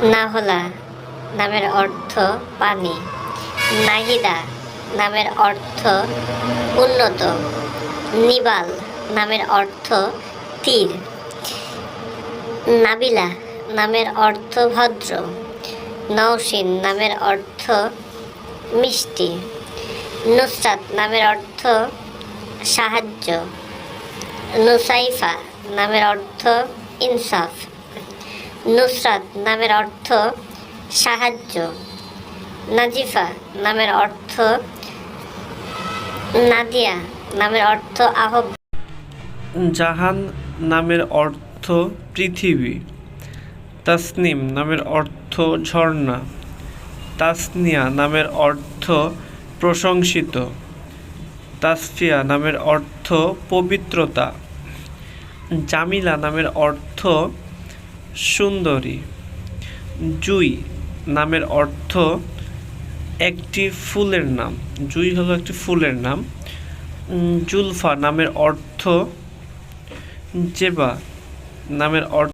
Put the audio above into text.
নাহলা নামের অর্থ পানি। নাহিদা নামের অর্থ উন্নত। নিবাল নামের অর্থ তীর। নাবিলা নামের অর্থ ভদ্র। নওশিন নামের অর্থ মিষ্টি। নুসরাত নামের অর্থ সাহায্য। নুসাইফা নামের অর্থ ইনসাফ। নুসরাত নামের অর্থ সাহায্য। নাজিফা নামের অর্থ নাদিয়া নামের অর্থ আহ্বান। জাহান নামের অর্থ পৃথিবী। তাসনিম নামের অর্থ ঝর্ণা। তাসনিয়া নামের অর্থ প্রশংসিত। তাসফিয়া নামের অর্থ পবিত্রতা। জামিলা নামের অর্থ সুন্দরী। জুই নামের অর্থ একটি ফুলের নাম। জুই হলো একটি ফুলের নাম। জুলফা নামের অর্থ জেবা নামের অর্থ